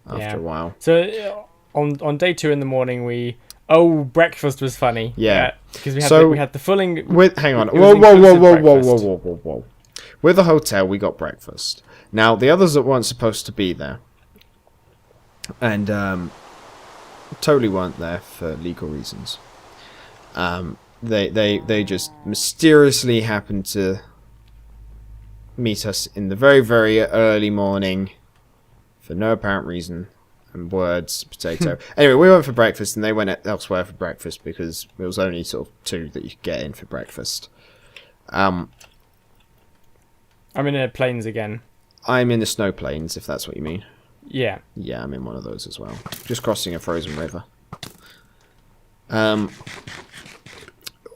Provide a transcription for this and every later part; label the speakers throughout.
Speaker 1: after a while.
Speaker 2: So on day 2 in the morning, breakfast was funny.
Speaker 1: Yeah.
Speaker 2: Because we had the fulling.
Speaker 1: Hang on.
Speaker 2: It was
Speaker 1: Whoa. With the hotel, we got breakfast. Now, the others that weren't supposed to be there, and totally weren't there for legal reasons. They just mysteriously happened to meet us in the very, very early morning for no apparent reason. And words, potato. Anyway, we went for breakfast and they went elsewhere for breakfast because it was only sort of 2 that you could get in for breakfast.
Speaker 2: I'm in the plains again.
Speaker 1: I'm in the snow plains, if that's what you mean.
Speaker 2: Yeah.
Speaker 1: Yeah, I'm in one of those as well. Just crossing a frozen river.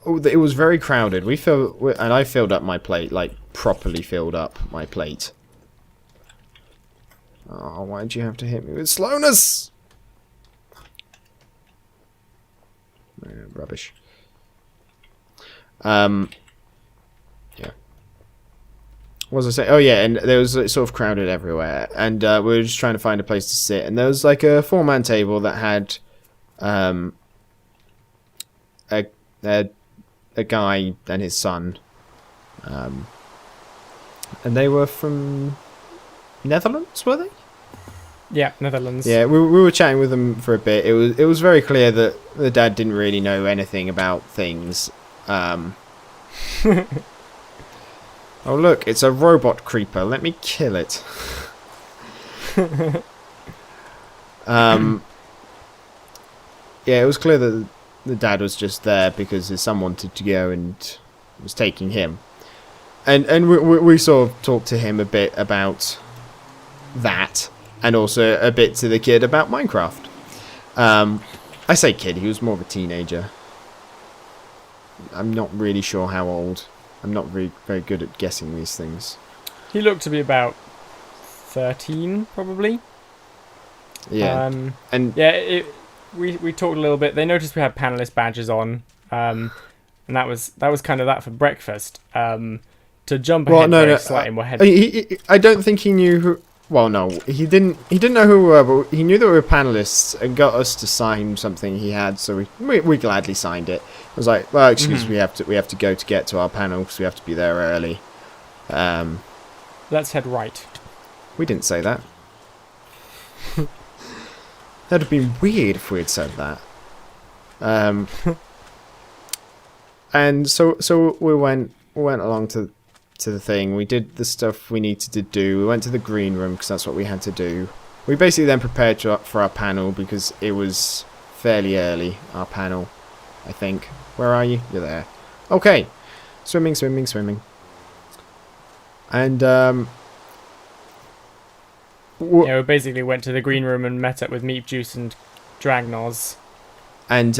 Speaker 1: It was very crowded. And I filled up my plate, like properly filled up my plate. Oh, why'd you have to hit me with slowness? Rubbish. Yeah. What was I saying? Oh yeah, and there was sort of crowded everywhere, and we were just trying to find a place to sit, and there was like a 4-man table that had a guy and his son, and they were from Netherlands, were they?
Speaker 2: Yeah, Netherlands.
Speaker 1: Yeah, we were chatting with them for a bit. It was very clear that the dad didn't really know anything about things. Oh look, it's a robot creeper. Let me kill it. Yeah, it was clear that the dad was just there because his son wanted to go and was taking him. And we sort of talked to him a bit about that. And also a bit to the kid about Minecraft. I say kid, he was more of a teenager. I'm not really sure how old. I'm not very good at guessing these things.
Speaker 2: He looked to be about 13, probably.
Speaker 1: Yeah. And
Speaker 2: yeah, we talked a little bit. They noticed we had panelist badges on, and that was kind of that for breakfast. To jump ahead slightly more head.
Speaker 1: I don't think he knew who. Well, no, he didn't know who we were, but he knew that we were panelists and got us to sign something he had, so we gladly signed it. I was like, well, excuse me, we have to go to get to our panel because we have to be there early.
Speaker 2: Let's head right.
Speaker 1: We didn't say that. That'd have been weird if we had said that. And so we went along to the thing. We did the stuff we needed to do. We went to the green room because that's what we had to do. We basically then prepared for our panel because it was fairly early, our panel, I think. Where are you? You're there. Okay. Swimming. And
Speaker 2: we basically went to the green room and met up with Meat Juice and Dragnoz.
Speaker 1: And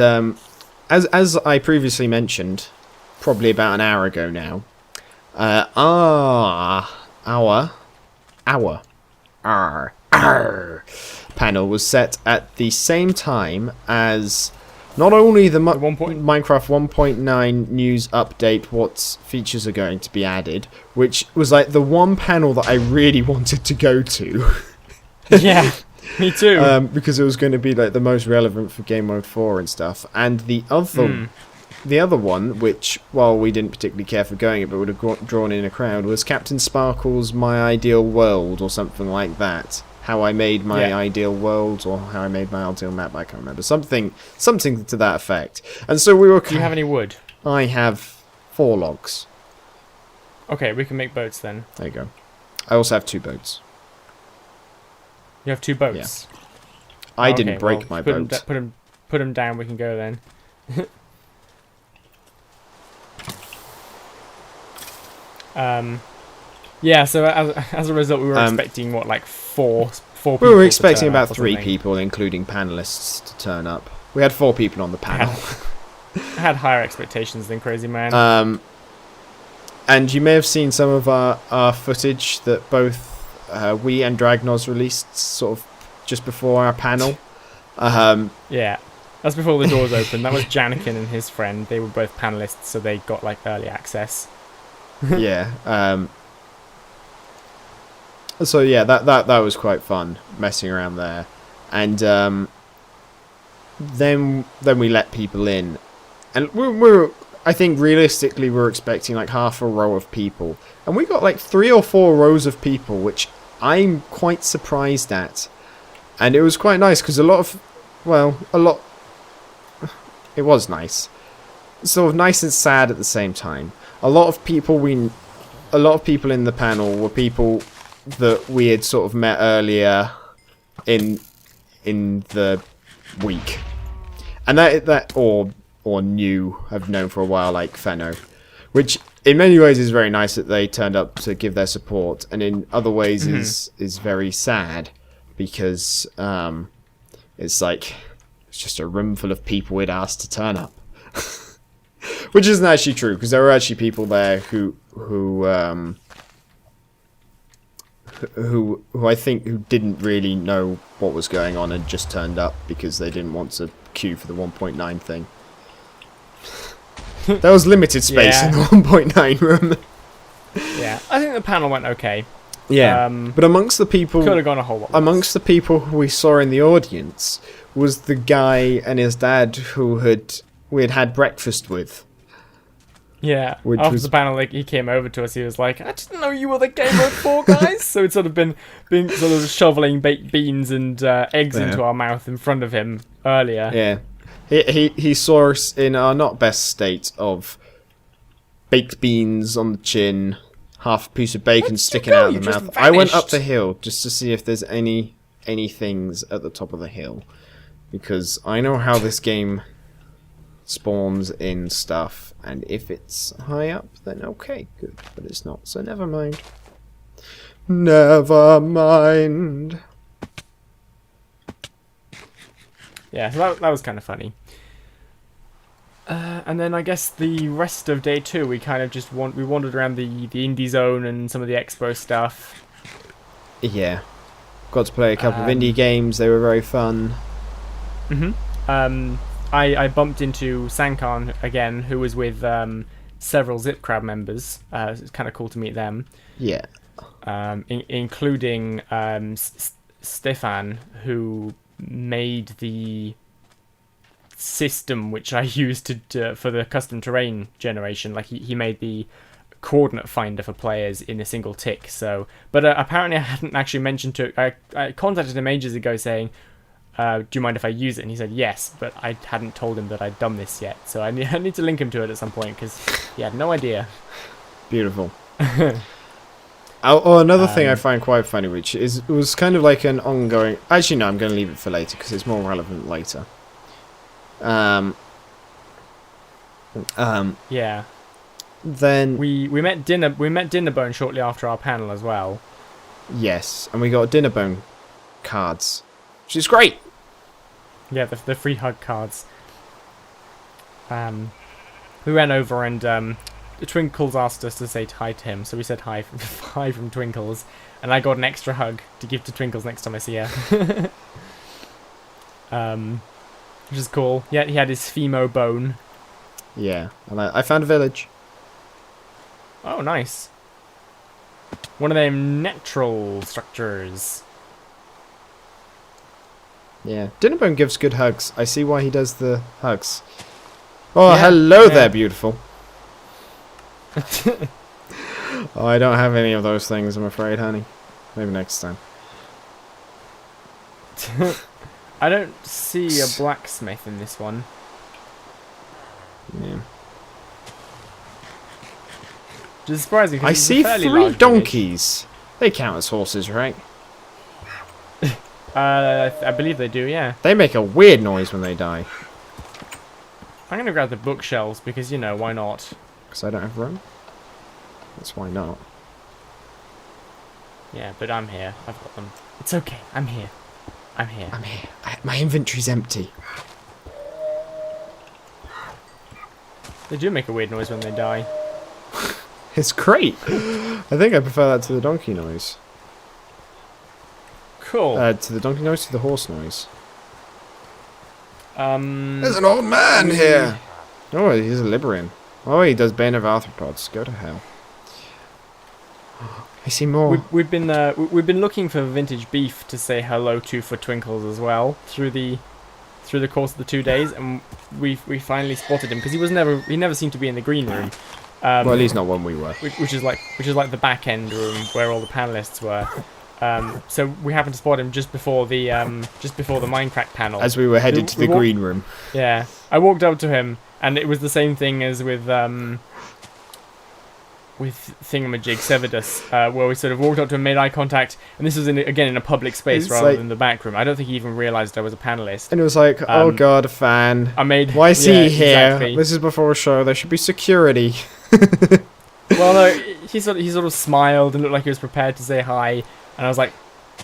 Speaker 1: as I previously mentioned, probably about an hour ago now, our panel was set at the same time as not only the Minecraft 1.9 news update, what features are going to be added, which was like the one panel that I really wanted to go to.
Speaker 2: Yeah, me too.
Speaker 1: Because it was going to be like the most relevant for Game Mode 4 and stuff, and the other one, which, while we didn't particularly care for going it, but would have drawn in a crowd, was Captain Sparkle's My Ideal World, or something like that. How I made my ideal world, or how I made my ideal map, I can't remember. Something to that effect. And so we were...
Speaker 2: Do you have any wood?
Speaker 1: I have 4 logs.
Speaker 2: Okay, we can make boats then.
Speaker 1: There you go. I also have 2 boats.
Speaker 2: You have 2 boats?
Speaker 1: Yeah. I didn't break my boat.
Speaker 2: Put them down, we can go then. Yeah, so as a result, we were expecting what, like four people.
Speaker 1: We were expecting about 3 people, including panelists, to turn up. We had 4 people on the panel.
Speaker 2: I had higher expectations than Crazy Man.
Speaker 1: And you may have seen some of our footage that both we and Dragnoz released sort of just before our panel.
Speaker 2: Yeah, that's before the doors opened. That was Janikin and his friend. They were both panelists, so they got like early access.
Speaker 1: Yeah. So yeah, that was quite fun messing around there. And then we let people in, and we're I think realistically we're expecting like half a row of people, and we got like 3 or 4 rows of people, which I'm quite surprised at. And it was quite nice because it was nice, sort of nice and sad at the same time. A lot of people in the panel were people that we had sort of met earlier in the week, and have known for a while, like Fenno, which in many ways is very nice that they turned up to give their support, and in other ways is very sad because it's just a room full of people we'd asked to turn up, which isn't actually true because there were actually people there who I think who didn't really know what was going on and just turned up because they didn't want to queue for the 1.9 thing. There was limited space in the 1.9 room.
Speaker 2: Yeah, I think the panel went okay.
Speaker 1: Yeah, but amongst the people,
Speaker 2: could have gone a whole lot.
Speaker 1: Amongst the people who we saw in the audience was the guy and his dad who we had breakfast with.
Speaker 2: Yeah, after the panel, he came over to us. He was like, "I didn't know you were the Game Mode 4 guys." So he'd sort of been sort of shoveling baked beans and eggs into our mouth in front of him earlier.
Speaker 1: Yeah, he saw us in our not best state of baked beans on the chin, half a piece of bacon sticking out of the mouth. I went up the hill just to see if there's any things at the top of the hill, because I know how this game spawns in stuff, and if it's high up, then okay, good, but it's not, so never mind. Never mind.
Speaker 2: Yeah, so that was kind of funny. And then I guess the rest of day 2, we kind of just we wandered around the indie zone and some of the expo stuff.
Speaker 1: Yeah, got to play a couple of indie games. They were very fun.
Speaker 2: I bumped into Sankan again, who was with several Zip Crab members. It's kind of cool to meet them.
Speaker 1: Yeah.
Speaker 2: Including Stefan, who made the system which I used for the custom terrain generation. Like he made the coordinate finder for players in a single tick. So, but apparently I hadn't actually mentioned to. I contacted him ages ago saying, "Do you mind if I use it?" And he said yes, but I hadn't told him that I'd done this yet. So I need to link him to it at some point because he had no idea.
Speaker 1: Beautiful. Another thing I find quite funny, which was kind of like an ongoing. Actually, no, I'm going to leave it for later because it's more relevant later.
Speaker 2: Yeah.
Speaker 1: Then
Speaker 2: we met Dinnerbone shortly after our panel as well.
Speaker 1: Yes, and we got Dinnerbone cards, which is great.
Speaker 2: Yeah, the free hug cards. We went over and Twinkles asked us to say hi to him, so we said hi from Twinkles, and I got an extra hug to give to Twinkles next time I see her. Which is cool. Yeah, he had his Femo bone.
Speaker 1: Yeah, and I found a village.
Speaker 2: Oh, nice. One of them natural structures.
Speaker 1: Yeah, Dinnerbone gives good hugs. I see why he does the hugs. Oh,
Speaker 2: yeah,
Speaker 1: hello there, beautiful. Oh, I don't have any of those things, I'm afraid, honey. Maybe next time.
Speaker 2: I don't see a blacksmith in this one.
Speaker 1: Yeah.
Speaker 2: Which is surprising.
Speaker 1: I see 3 donkeys. They count as horses, right?
Speaker 2: I believe they do, yeah.
Speaker 1: They make a weird noise when they die.
Speaker 2: I'm going to grab the bookshelves because, why not?
Speaker 1: Because I don't have room? That's why not.
Speaker 2: Yeah, but I'm here. I've got them. It's okay. I'm here. I'm here.
Speaker 1: My inventory's empty.
Speaker 2: They do make a weird noise when they die.
Speaker 1: It's great. I think I prefer that to the donkey noise.
Speaker 2: Cool.
Speaker 1: To the donkey noise, to the horse noise.
Speaker 2: There's
Speaker 1: an old man here. Oh, he's a Liberian. Oh, he does Bane of Arthropods. Go to hell. I see more.
Speaker 2: We've been looking for vintage beef to say hello to for Twinkles as well through the course of the 2 days, and we finally spotted him because he never seemed to be in the green room.
Speaker 1: Well, at least not when we were.
Speaker 2: Which is like the back end room where all the panelists were. So we happened to spot him just before the Minecraft panel.
Speaker 1: As we were headed to the green room.
Speaker 2: Yeah, I walked up to him, and it was the same thing as with Thingamajig Sevidus, where we sort of walked up to him, made eye contact, and this was again in a public space
Speaker 1: It's
Speaker 2: rather
Speaker 1: like,
Speaker 2: than the back room. I don't think he even realised I was a panelist.
Speaker 1: And it was like, oh god, a fan. Why is he here?
Speaker 2: Exactly.
Speaker 1: This is before a show. There should be security.
Speaker 2: Well, no, he sort of smiled and looked like he was prepared to say hi, and I was like,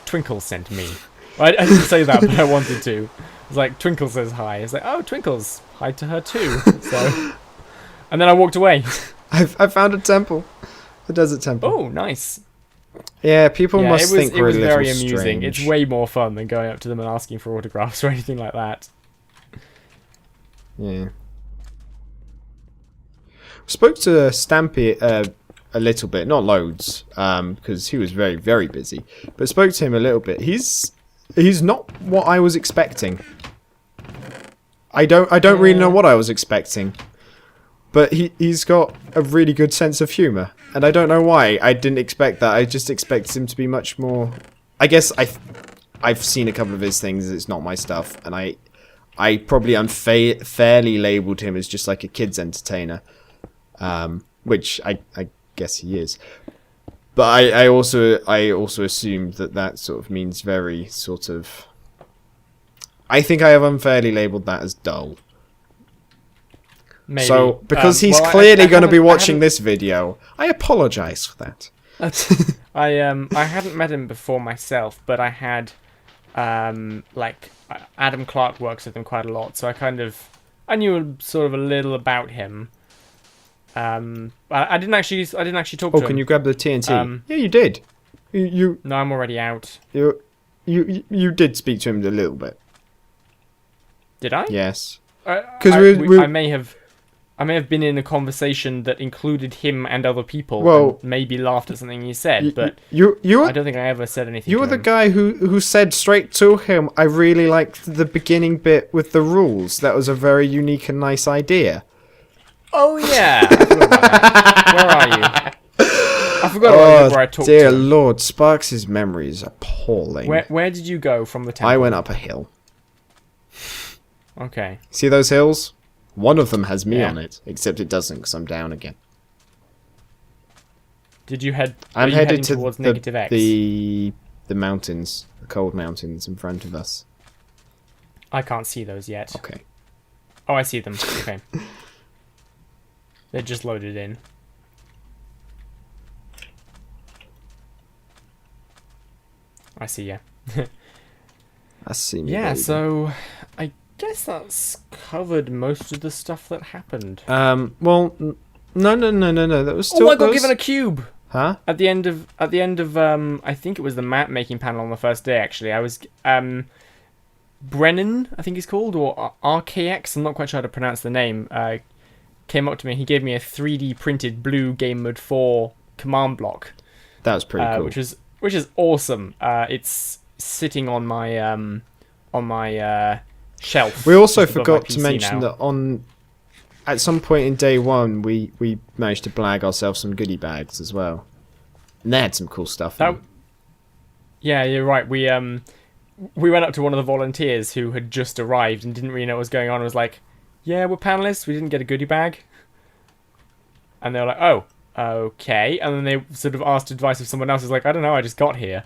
Speaker 2: Twinkle sent me. Well, I didn't say that, but I wanted to. It was like, Twinkle says hi. It's like, oh, Twinkle's hi to her too. So, and then I walked away.
Speaker 1: I found a temple. A desert temple.
Speaker 2: Oh, nice.
Speaker 1: Yeah, people must think we're a little
Speaker 2: very amusing.
Speaker 1: strange.
Speaker 2: It's way more fun than going up to them and asking for autographs or anything like that.
Speaker 1: Yeah. Spoke to Stampy a little bit, not loads, because he was very, very busy. But spoke to him a little bit. He's not what I was expecting. I don't really know what I was expecting. But he's got a really good sense of humour. And I don't know why. I didn't expect that. I just expected him to be much more... I guess I've seen a couple of his things. It's not my stuff. And I probably unfairly labelled him as just like a kid's entertainer. Which I guess he is. But I also assumed that sort of means very sort of... I think I have unfairly labelled that as dull.
Speaker 2: Maybe.
Speaker 1: So, because he's clearly going to be watching this video, I apologise for that.
Speaker 2: I hadn't met him before myself, but I had, like, Adam Clark works with him quite a lot, so I knew sort of a little about him. I didn't actually talk to him.
Speaker 1: Oh, can you grab the TNT? Yeah, you did. You
Speaker 2: No, I'm already out.
Speaker 1: You did speak to him a little bit.
Speaker 2: Did I?
Speaker 1: Yes.
Speaker 2: Because I may have been in a conversation that included him and other people.
Speaker 1: Well,
Speaker 2: and maybe laughed at something he said, but
Speaker 1: you
Speaker 2: I don't think I ever said anything.
Speaker 1: You were the guy who said straight to him, "I really liked the beginning bit with the rules. That was a very unique and nice idea."
Speaker 2: Oh yeah. I forgot about that. Where are you? I forgot where I talked to him.
Speaker 1: Dear Lord, Sparks' memory is appalling.
Speaker 2: Where did you go from the temple?
Speaker 1: I went up a hill.
Speaker 2: Okay.
Speaker 1: See those hills? One of them has me on it, except it doesn't because I'm down again.
Speaker 2: Did you head?
Speaker 1: I'm headed
Speaker 2: towards negative X?
Speaker 1: the mountains, the cold mountains in front of us.
Speaker 2: I can't see those yet.
Speaker 1: Okay.
Speaker 2: Oh, I see them. Okay. They're just loaded in. I see, yeah.
Speaker 1: I see me.
Speaker 2: Yeah,
Speaker 1: baby.
Speaker 2: so I guess that's covered most of the stuff that happened.
Speaker 1: Well, no. That was still.
Speaker 2: Oh, I got given a cube.
Speaker 1: Huh?
Speaker 2: At the end of I think it was the map making panel on the first day. Actually, I was Brennan, I think he's called, or RKX. I'm not quite sure how to pronounce the name. Came up to me. He gave me a 3D printed blue Gamemode 4 command block.
Speaker 1: That was pretty cool.
Speaker 2: Which is awesome. It's sitting on my shelf.
Speaker 1: We also forgot to mention that at some point in day one, we managed to blag ourselves some goodie bags as well, and they had some cool stuff.
Speaker 2: Yeah, you're right. We went up to one of the volunteers who had just arrived and didn't really know what was going on. And was like, "Yeah, we're panelists. We didn't get a goodie bag," and they were like, "Oh, okay." And then they sort of asked advice of someone else. Who's like, "I don't know. I just got here."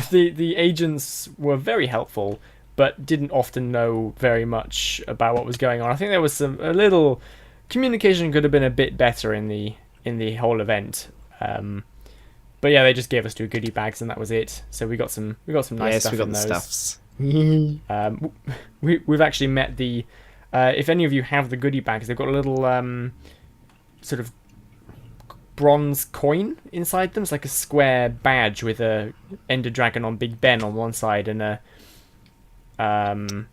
Speaker 2: The agents were very helpful, but didn't often know very much about what was going on. I think there was a little communication could have been a bit better in the whole event. But yeah, they just gave us 2 goodie bags and that was it. So we got some nice stuff in those.
Speaker 1: Stuffs.
Speaker 2: We've actually met the. If any of you have the goodie bags, they've got a little sort of bronze coin inside them. It's like a square badge with a Ender Dragon on Big Ben on one side and a I don't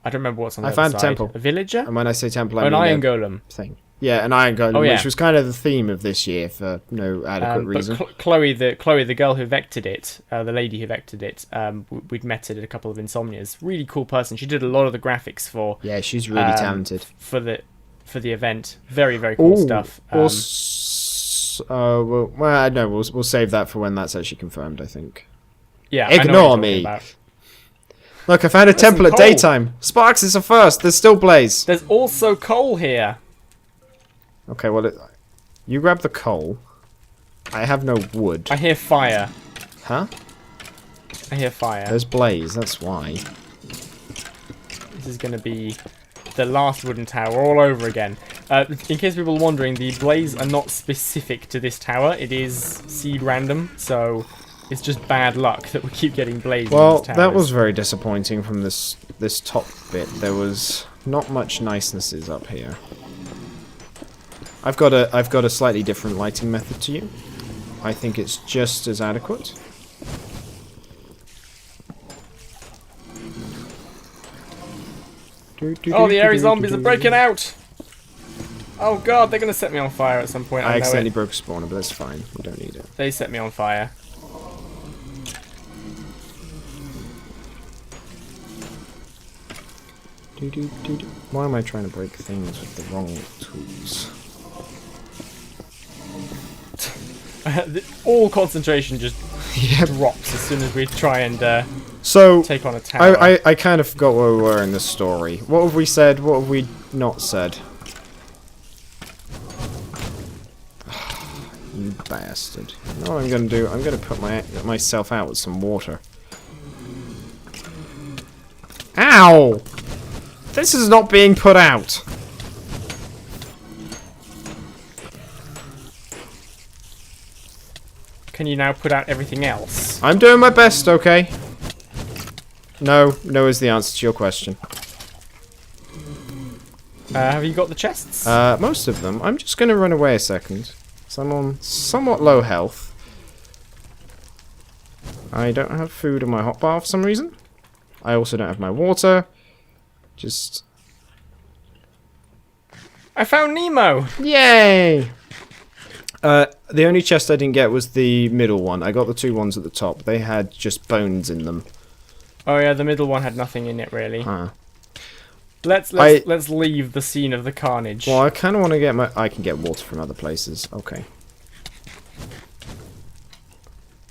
Speaker 2: remember what's on the other side.
Speaker 1: I found a temple.
Speaker 2: A villager?
Speaker 1: And when I say temple, I mean
Speaker 2: an iron golem
Speaker 1: thing. Yeah, an iron golem,
Speaker 2: Oh, yeah.
Speaker 1: which was kind of the theme of this year for no adequate reason.
Speaker 2: But Chloe, the girl who vectored it, the lady who vectored it, we'd met her at a couple of Insomnias. Really cool person. She did a lot of the graphics for.
Speaker 1: Yeah, she's really talented
Speaker 2: for the event. Very cool stuff.
Speaker 1: Well, I don't know. We'll save that for when that's actually confirmed, I think.
Speaker 2: Yeah,
Speaker 1: Ignore me. Look, I found a temple at daytime. Sparks is a first. There's still blaze.
Speaker 2: There's also coal here.
Speaker 1: Okay, well, you grab the coal. I have no wood.
Speaker 2: I hear fire.
Speaker 1: Huh?
Speaker 2: I hear fire.
Speaker 1: There's blaze, that's why.
Speaker 2: This is going to be the last wooden tower all over again. In case people are wondering, the blaze are not specific to this tower. It is seed random, so it's just bad luck that we keep getting blaze.
Speaker 1: Well,
Speaker 2: in these
Speaker 1: that was very disappointing from this top bit. There was not much nicenesses up here. I've got a slightly different lighting method to you. I think it's just as adequate.
Speaker 2: Oh, the airy zombies are breaking out! Oh god, they're gonna set me on fire at some point.
Speaker 1: I accidentally broke a spawner, but that's fine. We don't need it.
Speaker 2: They set me on fire.
Speaker 1: Why am I trying to break things with the wrong tools?
Speaker 2: All concentration just drops as soon as we try and take on a tower.
Speaker 1: I kind of forgot where we were in this story. What have we said? What have we not said? You bastard. You know what I'm going to do? I'm going to put myself out with some water. Ow! This is not being put out.
Speaker 2: Can you now put out everything else?
Speaker 1: I'm doing my best, okay? No is the answer to your question.
Speaker 2: Have you got the chests?
Speaker 1: Most of them. I'm just going to run away a second. So I'm on somewhat low health. I don't have food in my hotbar for some reason. I also don't have my water. Just...
Speaker 2: I found Nemo!
Speaker 1: Yay! The only chest I didn't get was the middle one. I got the two ones at the top. They had just bones in them.
Speaker 2: Oh yeah, the middle one had nothing in it really.
Speaker 1: Huh.
Speaker 2: Let's leave the scene of the carnage.
Speaker 1: Well, I kind of want to get my... I can get water from other places. Okay.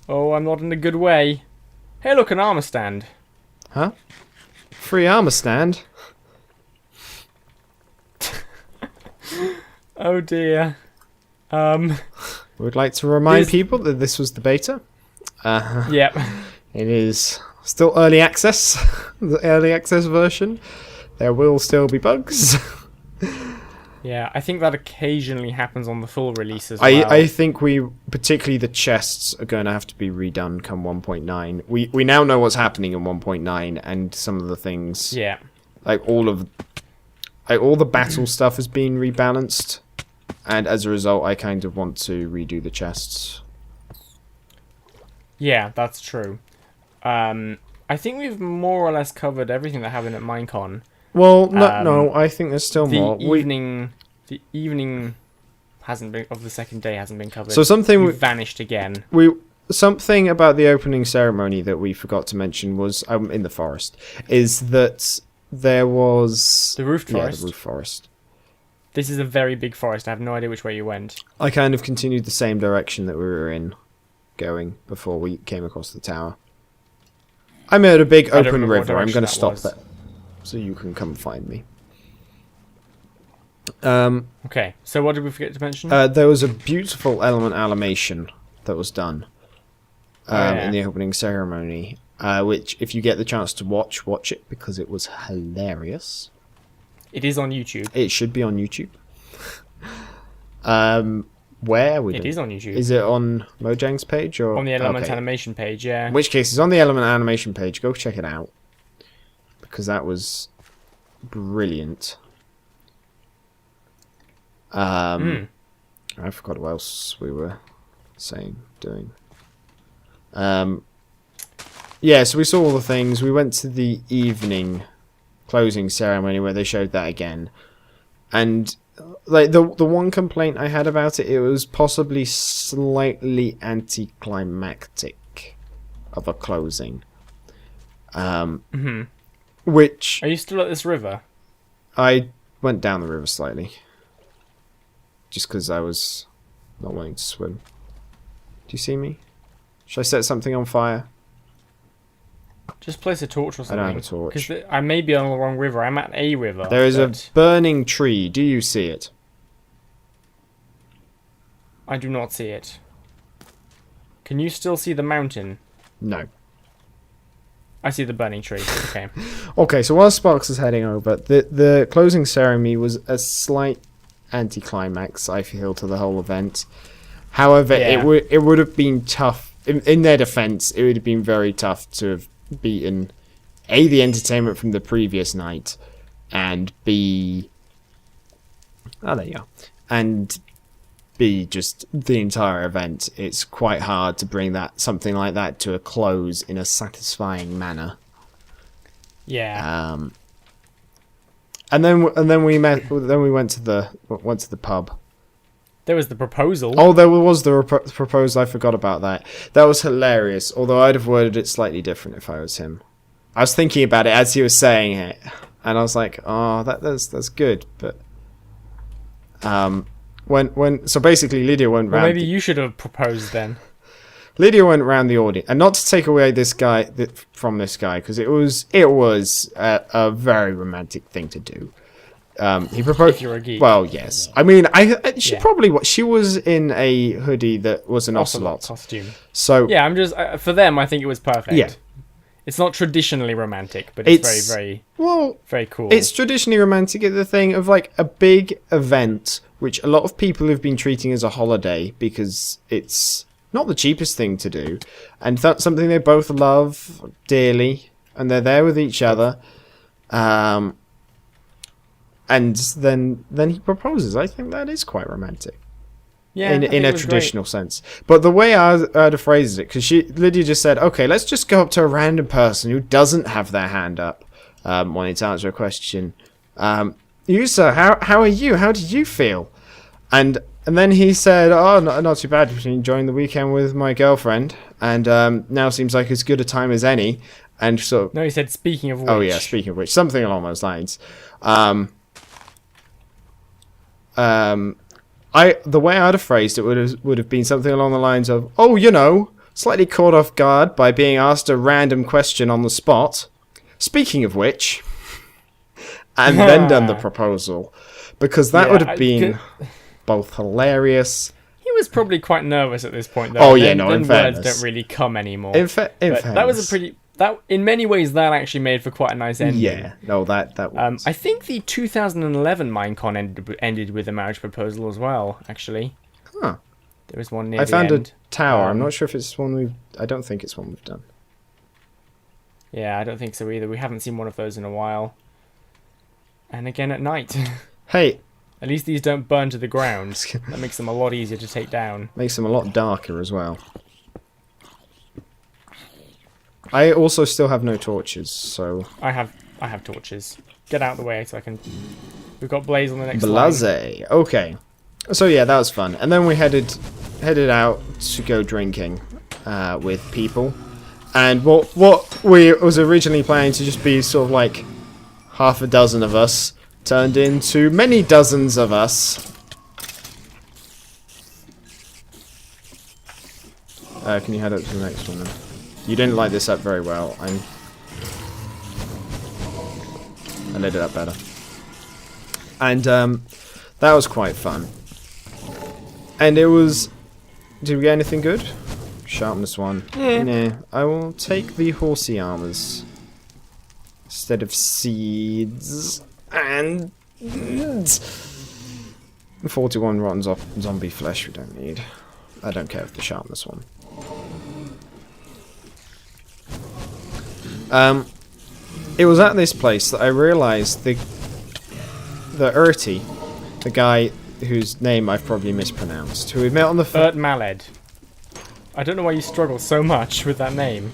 Speaker 2: Oh, I'm not in a good way. Hey, look, an armor stand.
Speaker 1: Huh? Free armor stand?
Speaker 2: Oh dear.
Speaker 1: We'd like to remind people that this was the beta.
Speaker 2: Yep.
Speaker 1: It is still early access. The early access version. There will still be bugs.
Speaker 2: Yeah, I think that occasionally happens on the full release as well.
Speaker 1: I think particularly the chests are going to have to be redone come 1.9. We now know what's happening in 1.9 and some of the things.
Speaker 2: Yeah.
Speaker 1: Like all the battle stuff has been rebalanced, and as a result, I kind of want to redo the chests.
Speaker 2: Yeah, that's true. I think we've more or less covered everything that happened at Minecon.
Speaker 1: Well, no, I think there's still more.
Speaker 2: The evening hasn't been of the second day hasn't been covered.
Speaker 1: So something
Speaker 2: vanished again.
Speaker 1: Something about the opening ceremony that we forgot to mention was in the forest. Is that there was
Speaker 2: the roof forest?
Speaker 1: Yeah, the roof forest.
Speaker 2: This is a very big forest. I have no idea which way you went.
Speaker 1: I kind of continued the same direction that we were going before we came across the tower. I'm at a big open river. I'm going to stop there, so you can come find me.
Speaker 2: Okay, so what did we forget to mention?
Speaker 1: There was a beautiful element animation that was done in the opening ceremony, which, if you get the chance to watch it, because it was hilarious.
Speaker 2: It is on YouTube.
Speaker 1: It should be on YouTube. Where would
Speaker 2: it is on YouTube.
Speaker 1: Is it on Mojang's page or
Speaker 2: on the element animation page? Yeah.
Speaker 1: In which case, it's on the element animation page. Go check it out because that was brilliant. I forgot what else we were doing. Yeah, so we saw all the things. We went to the evening closing ceremony where they showed that again. And like the one complaint I had about it, it was possibly slightly anticlimactic of a closing. Which
Speaker 2: Are you still at this river?
Speaker 1: I went down the river slightly, just because I was not wanting to swim. Do you see me? Should I set something on fire?
Speaker 2: Just place a torch or something.
Speaker 1: I don't have a torch.
Speaker 2: Because I may be on the wrong river. I'm at a river.
Speaker 1: There is a burning tree. Do you see it?
Speaker 2: I do not see it. Can you still see the mountain?
Speaker 1: No.
Speaker 2: I see the burning tree. Okay.
Speaker 1: Okay, so while Sparks is heading over, the closing ceremony was a slight anticlimax, I feel, to the whole event. However,
Speaker 2: Yeah.
Speaker 1: it would have been tough. In their defense, it would have been very tough to have beaten A, the entertainment from the previous night, and B... Oh, there you go. And B, just the entire event. It's quite hard to bring something like that to a close in a satisfying manner.
Speaker 2: Yeah.
Speaker 1: And then we went to the pub.
Speaker 2: There was the proposal.
Speaker 1: Oh, there was the proposal. I forgot about that. That was hilarious. Although I'd have worded it slightly different if I was him. I was thinking about it as he was saying it, and I was like, "Oh, that's good." But so basically Lydia went round.
Speaker 2: Well, maybe you should have proposed then.
Speaker 1: Lydia went round the audience, and not to take away this guy from this guy, because it was a very romantic thing to do. He proposed.
Speaker 2: If you're a geek.
Speaker 1: Well, yes. I mean, she was in a hoodie that was an ocelot
Speaker 2: costume.
Speaker 1: So
Speaker 2: yeah, I'm just for them. I think it was perfect.
Speaker 1: Yeah.
Speaker 2: It's not traditionally romantic, but it's very, very cool.
Speaker 1: It's traditionally romantic at the thing of like a big event, which a lot of people have been treating as a holiday because it's not the cheapest thing to do, and that's something they both love dearly, and they're there with each other. And then he proposes. I think that is quite romantic.
Speaker 2: Yeah,
Speaker 1: in a traditional sense. But the way I'd have phrased it, because Lydia just said, okay, let's just go up to a random person who doesn't have their hand up wanting to answer a question. You, sir, how are you? How did you feel? And then he said, oh, not too bad. Enjoying the weekend with my girlfriend. And now seems like as good a time as any. And so...
Speaker 2: No, he said, speaking of which.
Speaker 1: Oh, yeah, speaking of which. Something along those lines. The way I'd have phrased it would have been something along the lines of, oh, slightly caught off guard by being asked a random question on the spot. Speaking of which, and then done the proposal, because that would have been both hilarious.
Speaker 2: He was probably quite nervous at this point, though.
Speaker 1: Oh yeah, no, in fairness,
Speaker 2: words don't really come anymore.
Speaker 1: In fairness,
Speaker 2: that was in many ways that actually made for quite a nice ending.
Speaker 1: Yeah, no, that was.
Speaker 2: I think the 2011 Minecon ended with a marriage proposal as well. Actually,
Speaker 1: huh?
Speaker 2: There was one near.
Speaker 1: I found
Speaker 2: a
Speaker 1: tower. I'm not sure if it's one I don't think it's one we've done.
Speaker 2: Yeah, I don't think so either. We haven't seen one of those in a while. And again at night.
Speaker 1: Hey.
Speaker 2: At least these don't burn to the ground. That makes them a lot easier to take down.
Speaker 1: Makes them a lot darker as well. I also still have no torches, so...
Speaker 2: I have torches. Get out of the way so I can... We've got Blaze on the next
Speaker 1: Blaze.
Speaker 2: line.
Speaker 1: Okay. So yeah, that was fun. And then we headed out to go drinking with people. And what we was originally planning to just be sort of like half a dozen of us turned into many dozens of us. Can you head up to the next one then? You didn't light this up very well. I lit it up better. And that was quite fun. And it was... Did we get anything good? Sharpness 1.
Speaker 2: Yeah.
Speaker 1: Nah, I will take the horsey armors instead of seeds. And 41 rotten zombie flesh we don't need. I don't care if the sharpness 1. It was at this place that I realised the Urti, the guy whose name I've probably mispronounced, who we met on the
Speaker 2: Maled. I don't know why you struggle so much with that name.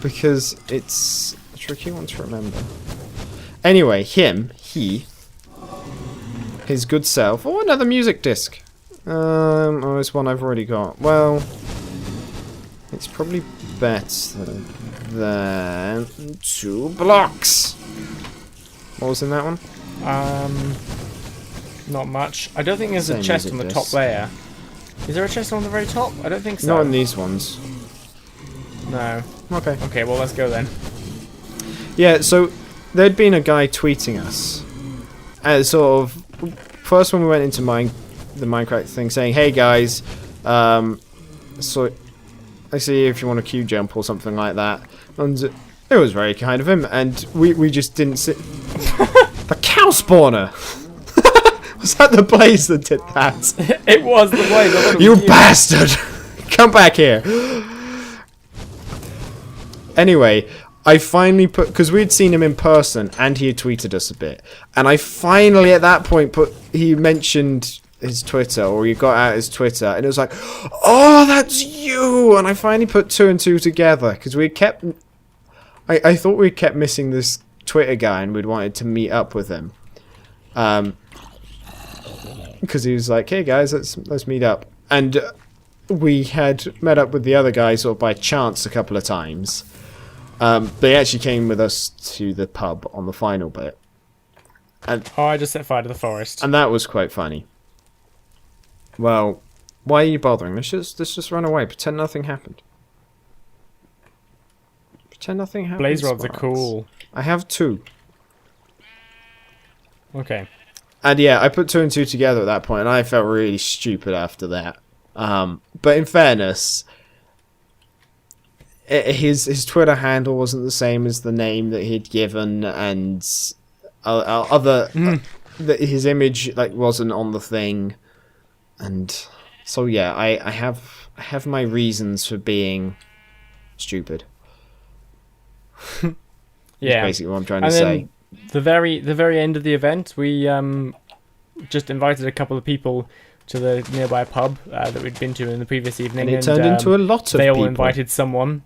Speaker 1: Because it's a tricky one to remember. Anyway, he his good self. Oh, another music disc. Oh, it's one I've already got. Well, it's probably better than 2 blocks. What was in that one?
Speaker 2: Not much. I don't think there's a
Speaker 1: Same
Speaker 2: chest on the
Speaker 1: music
Speaker 2: top
Speaker 1: disc.
Speaker 2: layer. Is there a chest on the very top? I don't think so.
Speaker 1: Not in these ones.
Speaker 2: No.
Speaker 1: Okay.
Speaker 2: Okay, well, let's go then.
Speaker 1: Yeah, so there'd been a guy tweeting us. Sort of, first when we went into the Minecraft thing, saying, "Hey guys, so I see if you want a queue jump or something like that." And it was very kind of him, and we just didn't sit. The cow spawner. Was that the Blaze that did that?
Speaker 2: It was the Blaze.
Speaker 1: You bastard! Come back here. Anyway, I finally put, because we'd seen him in person and he had tweeted us a bit, and I finally at that point he mentioned his Twitter, or he got out his Twitter, and it was like, oh, that's you! And I finally put 2 and 2 together, because we kept, I thought we kept missing this Twitter guy, and we'd wanted to meet up with him. Because he was like, hey guys, let's meet up. And we had met up with the other guy sort of by chance a couple of times. They actually came with us to the pub on the final bit. And
Speaker 2: I just set fire to the forest.
Speaker 1: And that was quite funny. Well, why are you bothering? Let's just run away. Pretend nothing happened. Pretend nothing happened.
Speaker 2: Blaze rods are
Speaker 1: Sparks.
Speaker 2: cool.
Speaker 1: I have 2.
Speaker 2: Okay.
Speaker 1: And yeah, I put 2 and 2 together at that point, and I felt really stupid after that. But in fairness, his Twitter handle wasn't the same as the name that he'd given, and his image wasn't on the thing, and so yeah, I have my reasons for being stupid.
Speaker 2: Yeah,
Speaker 1: that's basically what I'm trying to
Speaker 2: and
Speaker 1: say.
Speaker 2: The very end of the event, we just invited a couple of people to the nearby pub that we'd been to in the previous evening,
Speaker 1: And it turned into a lot of
Speaker 2: they all
Speaker 1: people.
Speaker 2: invited someone.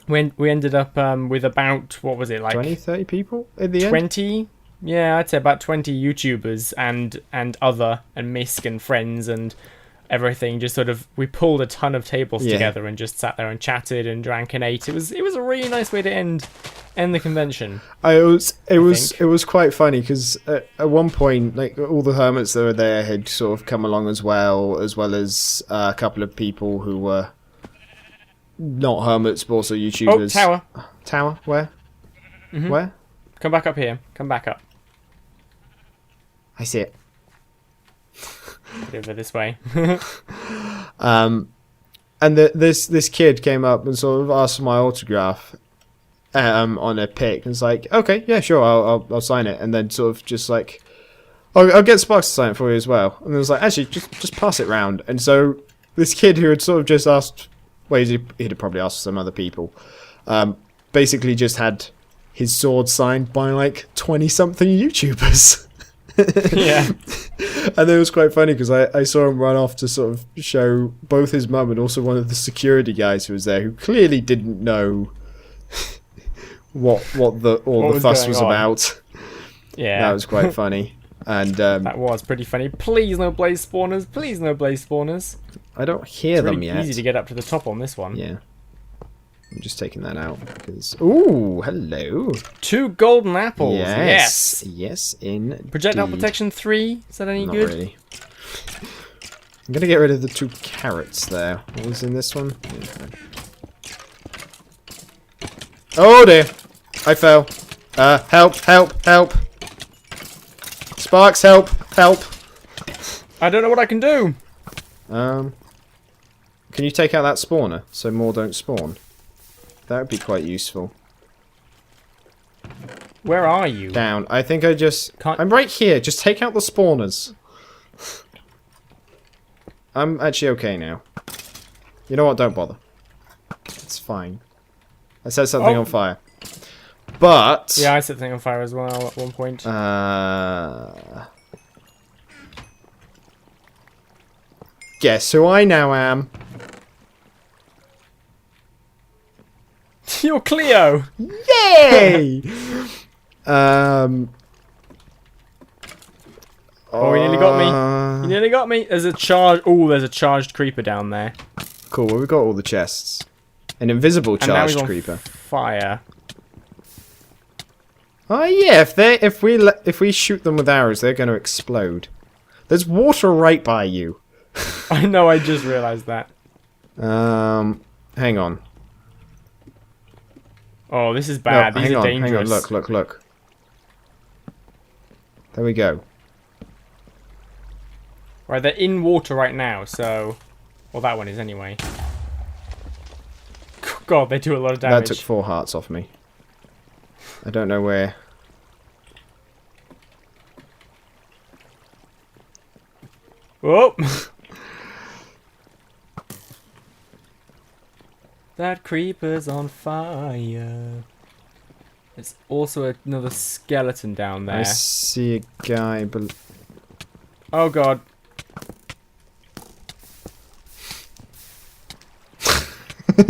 Speaker 2: We ended up with about, what was it, like
Speaker 1: 20, 30 people in the end?
Speaker 2: 20? Yeah, I'd say about 20 YouTubers and Misk and friends and everything. Just sort of, we pulled a ton of tables together and just sat there and chatted and drank and ate. It was a really nice way to end the convention.
Speaker 1: It was quite funny because at one point, all the hermits that were there had sort of come along as well as a couple of people who were not hermits but also YouTubers.
Speaker 2: Oh, tower.
Speaker 1: Tower? Where?
Speaker 2: Mm-hmm.
Speaker 1: Where?
Speaker 2: Come back up here. Come back up.
Speaker 1: I see it.
Speaker 2: Over this way.
Speaker 1: And this kid came up and sort of asked for my autograph on a pic, and it's like, okay, yeah, sure, I'll sign it, and then sort of just like, I'll get Sparks to sign it for you as well, and it was like, actually, just pass it round. And so this kid who had sort of just asked, well, he'd have probably asked some other people, basically just had his sword signed by like 20-something YouTubers.
Speaker 2: Yeah.
Speaker 1: And it was quite funny because I saw him run off to sort of show both his mum and also one of the security guys who was there, who clearly didn't know what the fuss was about.
Speaker 2: Yeah,
Speaker 1: that was quite funny. And
Speaker 2: that was pretty funny. Please no blaze spawners. Please no blaze spawners.
Speaker 1: I don't hear
Speaker 2: it's
Speaker 1: them
Speaker 2: really
Speaker 1: yet.
Speaker 2: Easy to get up to the top on this one.
Speaker 1: Yeah. I'm just taking that out because. Ooh, hello.
Speaker 2: 2 golden apples.
Speaker 1: Yes. Yes, indeed.
Speaker 2: Projectile protection 3. Is that any
Speaker 1: Not
Speaker 2: good?
Speaker 1: Really. I'm gonna get rid of the 2 carrots there. What was in this one? Yeah. Oh dear! I fell. Help! Help! Help! Sparks, help! Help!
Speaker 2: I don't know what I can do.
Speaker 1: Can you take out that spawner so more don't spawn? That would be quite useful.
Speaker 2: Where are you?
Speaker 1: Down. I think I just... I'm right here. Just take out the spawners. I'm actually okay now. You know what? Don't bother. It's fine. I set something on fire. But...
Speaker 2: Yeah, I set something on fire as well at one point.
Speaker 1: Guess who I now am?
Speaker 2: You're Cleo!
Speaker 1: Yay!
Speaker 2: Oh, he nearly got me. He nearly got me. There's a charge. Oh, there's a charged creeper down there.
Speaker 1: Cool. Well, we got all the chests. An invisible
Speaker 2: And now he's
Speaker 1: charged
Speaker 2: on
Speaker 1: creeper.
Speaker 2: fire.
Speaker 1: Oh yeah, if we shoot them with arrows, they're going to explode. There's water right by you.
Speaker 2: I know. I just realised that.
Speaker 1: Hang on.
Speaker 2: Oh, this is bad.
Speaker 1: No,
Speaker 2: These are dangerous.
Speaker 1: Hang on. Look. There we go.
Speaker 2: Right, they're in water right now, so... Well, that one is anyway. God, they do a lot of damage.
Speaker 1: That took 4 hearts off me. I don't know where...
Speaker 2: Whoa! That creeper's on fire. There's also another skeleton down there.
Speaker 1: I see a guy...
Speaker 2: Oh god.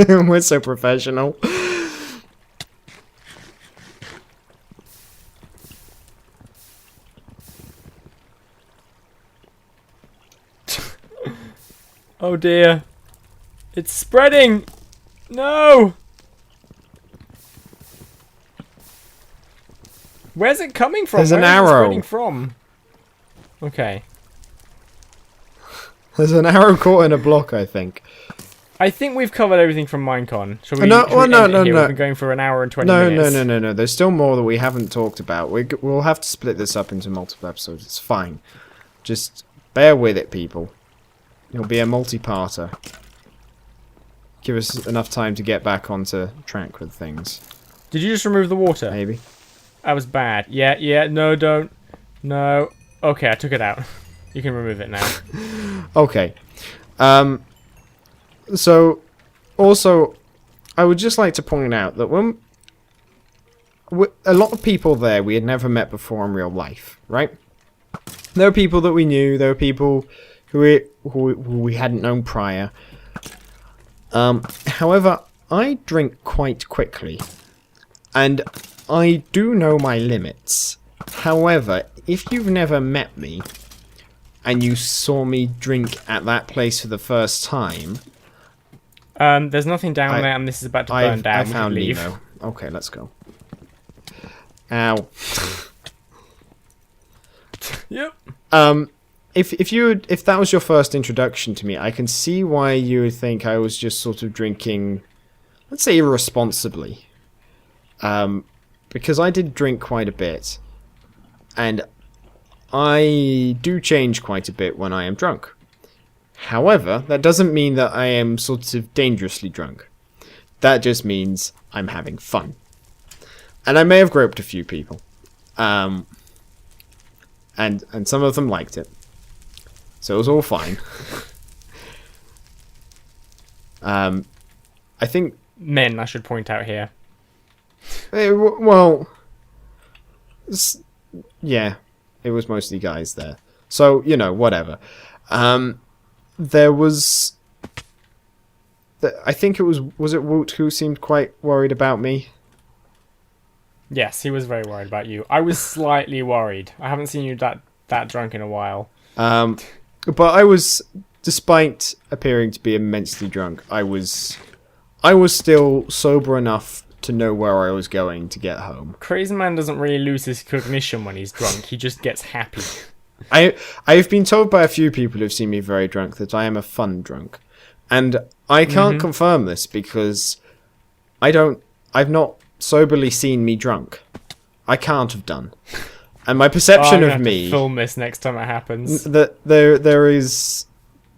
Speaker 1: We're so professional.
Speaker 2: Oh dear. It's spreading! No! Where's it coming from?
Speaker 1: There's an
Speaker 2: Where is it
Speaker 1: arrow.
Speaker 2: spreading from? Okay.
Speaker 1: There's an arrow caught in a block, I think.
Speaker 2: I think we've covered everything from Minecon. Shall we,
Speaker 1: No,
Speaker 2: shall we
Speaker 1: well, no,
Speaker 2: end it
Speaker 1: no,
Speaker 2: here?
Speaker 1: no.
Speaker 2: We've been going for an hour and 20 minutes.
Speaker 1: No. There's still more that we haven't talked about. We'll have to split this up into multiple episodes. It's fine. Just bear with it, people. It'll be a multi-parter. Give us enough time to get back onto track with things.
Speaker 2: Did you just remove the water?
Speaker 1: Maybe.
Speaker 2: That was bad. Yeah, no, don't. No. Okay, I took it out. You can remove it now.
Speaker 1: Okay. So, also, I would just like to point out that when... a lot of people there we had never met before in real life, right? There were people that we knew, there were people who we hadn't known prior. However, I drink quite quickly, and I do know my limits. However, if you've never met me, and you saw me drink at that place for the first time...
Speaker 2: There's nothing down there, and this is about to burn down.
Speaker 1: I
Speaker 2: We can
Speaker 1: found
Speaker 2: leave.
Speaker 1: Nemo. Okay, let's go. Ow.
Speaker 2: Yep.
Speaker 1: If that was your first introduction to me, I can see why you would think I was just sort of drinking, let's say, irresponsibly. Because I did drink quite a bit, and I do change quite a bit when I am drunk. However, that doesn't mean that I am sort of dangerously drunk. That just means I'm having fun. And I may have groped a few people. And some of them liked it. So it was all fine. I think...
Speaker 2: Men, I should point out here.
Speaker 1: Well... Yeah. It was mostly guys there. So, you know, whatever. There was... I think it was it Woot who seemed quite worried about me?
Speaker 2: Yes, he was very worried about you. I was slightly worried. I haven't seen you that drunk in a while.
Speaker 1: But I was, despite appearing to be immensely drunk, I was still sober enough to know where I was going to get home.
Speaker 2: Crazy Man doesn't really lose his cognition when he's drunk. He just gets happy.
Speaker 1: I've been told by a few people who've seen me very drunk that I am a fun drunk. And I can't confirm this because I've not soberly seen me drunk. I can't have done. And my perception of me...
Speaker 2: film this next time it happens.
Speaker 1: That there is...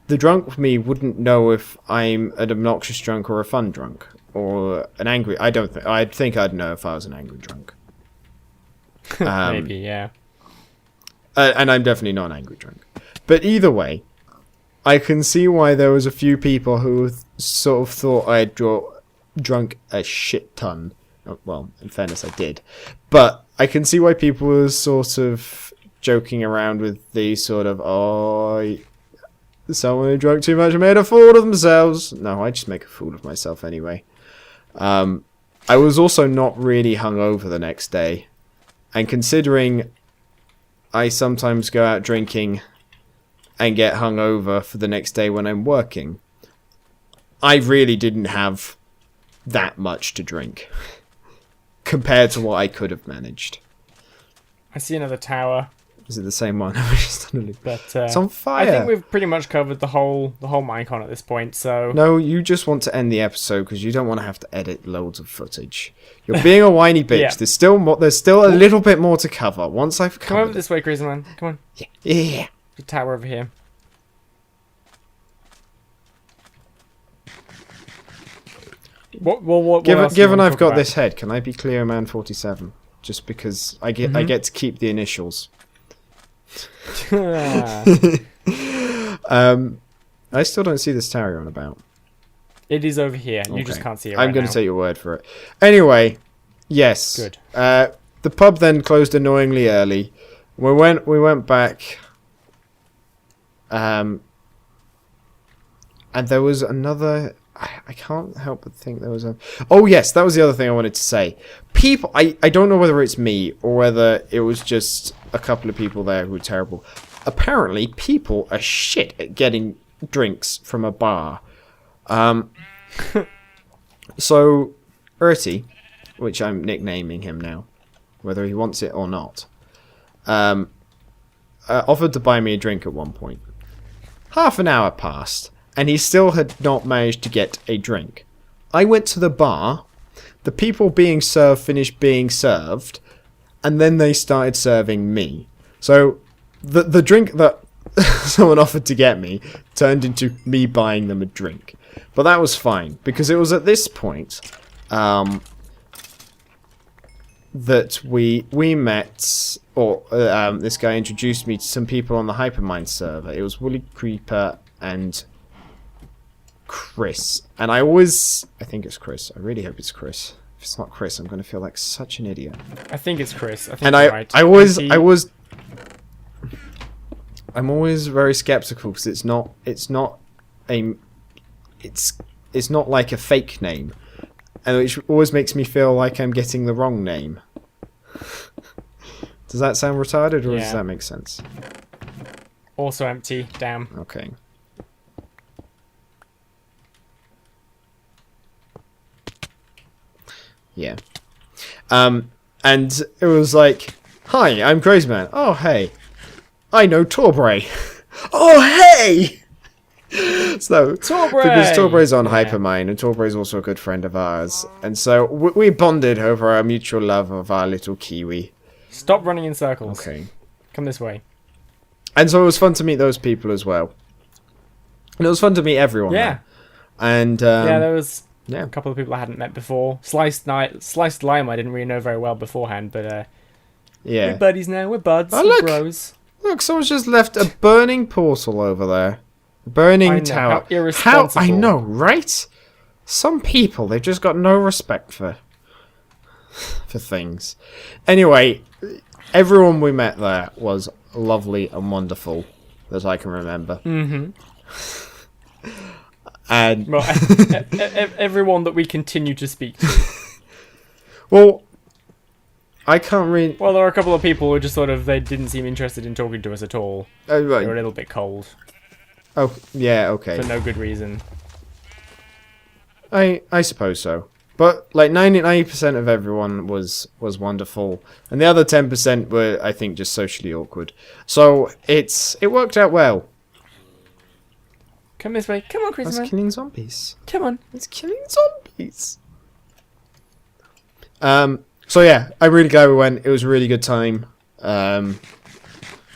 Speaker 1: The drunk me wouldn't know if I'm an obnoxious drunk or a fun drunk. Or an angry... I think I'd know if I was an angry drunk.
Speaker 2: Maybe, yeah.
Speaker 1: And I'm definitely not an angry drunk. But either way, I can see why there was a few people who sort of thought I had drunk a shit ton. Well, in fairness, I did. But I can see why people were sort of joking around with the sort of, oh, someone who drank too much made a fool of themselves. No, I just make a fool of myself anyway. I was also not really hungover the next day. And considering I sometimes go out drinking and get hungover for the next day when I'm working. I really didn't have that much to drink compared to what I could have managed.
Speaker 2: I see another tower.
Speaker 1: Is it the same one?
Speaker 2: But
Speaker 1: it's on fire.
Speaker 2: I think we've pretty much covered the whole Minecon at this point. So
Speaker 1: no, you just want to end the episode because you don't want to have to edit loads of footage. You're being a whiny bitch.
Speaker 2: Yeah.
Speaker 1: There's still a little bit more to cover. Once I've covered
Speaker 2: come over this way, crazy man. Come on.
Speaker 1: Yeah.
Speaker 2: The tower over here. What
Speaker 1: Given I've got this head, can I be Cleo Man 47? Just because I get to keep the initials. I still don't see this tower you're on about.
Speaker 2: It is over here.
Speaker 1: Okay.
Speaker 2: You just can't see it.
Speaker 1: I'm going to take your word for it. Anyway, yes.
Speaker 2: Good.
Speaker 1: The pub then closed annoyingly early. We went back. And there was another. I can't help but think there was a. Oh yes, that was the other thing I wanted to say. People, I don't know whether it's me or whether it was just a couple of people there who were terrible. Apparently, people are shit at getting drinks from a bar. So, Urti, which I'm nicknaming him now, whether he wants it or not, offered to buy me a drink at one point. Half an hour passed, and he still had not managed to get a drink. I went to the bar, the people being served finished being served, and then they started serving me. So, the drink that someone offered to get me turned into me buying them a drink. But that was fine, because it was at this point that we met, or this guy introduced me to some people on the Hypermind server. It was Woolly Creeper and Chris. And I think it's Chris. I really hope it's Chris. If it's not Chris, I'm going to feel like such an idiot.
Speaker 2: I think it's Chris. I think
Speaker 1: and
Speaker 2: you're right.
Speaker 1: I'm always very skeptical because it's not like a fake name, and which always makes me feel like I'm getting the wrong name. Does that sound retarded, or does that make sense?
Speaker 2: Also empty. Damn.
Speaker 1: Okay. Yeah. And it was like, "Hi, I'm Crazy Man. Oh, hey. I know Torbray. Oh, hey!" So,
Speaker 2: Torbray!
Speaker 1: because Torbray's on Hypermine, and Torbray's also a good friend of ours, and so we bonded over our mutual love of our little Kiwi.
Speaker 2: Stop running in circles.
Speaker 1: Okay.
Speaker 2: Come this way.
Speaker 1: And so it was fun to meet those people as well. And it was fun to meet everyone.
Speaker 2: Yeah.
Speaker 1: There. And
Speaker 2: there was
Speaker 1: a
Speaker 2: couple of people I hadn't met before. Sliced Lime I didn't really know very well beforehand, but we're buddies now. We're buds.
Speaker 1: Oh,
Speaker 2: we're bros.
Speaker 1: Look, someone's just left a burning portal over there. Burning tower.
Speaker 2: How irresponsible.
Speaker 1: I know, right? Some people, they've just got no respect for things. Anyway, everyone we met there was lovely and wonderful, that I can remember.
Speaker 2: Mm-hmm.
Speaker 1: And
Speaker 2: well, everyone that we continue to speak to.
Speaker 1: Well, I can't read.
Speaker 2: Well, there are a couple of people who just they didn't seem interested in talking to us at all.
Speaker 1: Oh, right.
Speaker 2: They were a little bit cold.
Speaker 1: Oh, yeah, okay.
Speaker 2: For no good reason.
Speaker 1: I suppose so. But like 90% of everyone was wonderful, and the other 10% were, I think, just socially awkward. So it worked out well.
Speaker 2: Come this way. Come on, Chris.
Speaker 1: That's killing zombies.
Speaker 2: Come on.
Speaker 1: It's killing zombies. So yeah, I'm really glad we went. It was a really good time.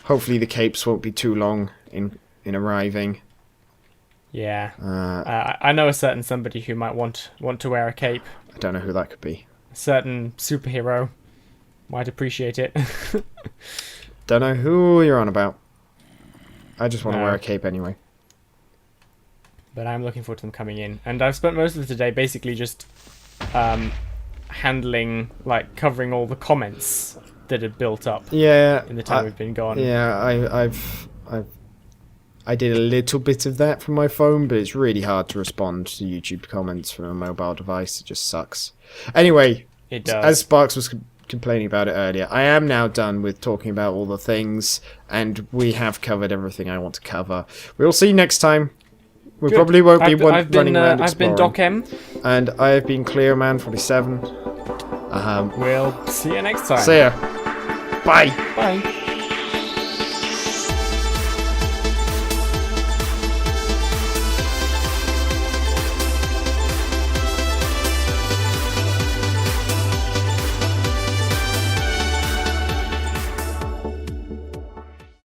Speaker 1: Hopefully the capes won't be too long in arriving.
Speaker 2: Yeah. I know a certain somebody who might want to wear a cape.
Speaker 1: I don't know who that could be.
Speaker 2: A certain superhero might appreciate it.
Speaker 1: Don't know who you're on about. I just want to wear a cape anyway.
Speaker 2: But I'm looking forward to them coming in. And I've spent most of today basically just handling, covering all the comments that had built up.
Speaker 1: Yeah.
Speaker 2: In the time we've been gone.
Speaker 1: Yeah, I did a little bit of that from my phone, but it's really hard to respond to YouTube comments from a mobile device. It just sucks. Anyway,
Speaker 2: it does.
Speaker 1: As Sparks was complaining about it earlier. I am now done with talking about all the things, and we have covered everything I want to cover. We'll see you next time. We probably won't be running around exploring.
Speaker 2: I've been Doc M.
Speaker 1: And I have been ClearMan47.
Speaker 2: We'll see you next time.
Speaker 1: See ya. Bye.
Speaker 2: Bye.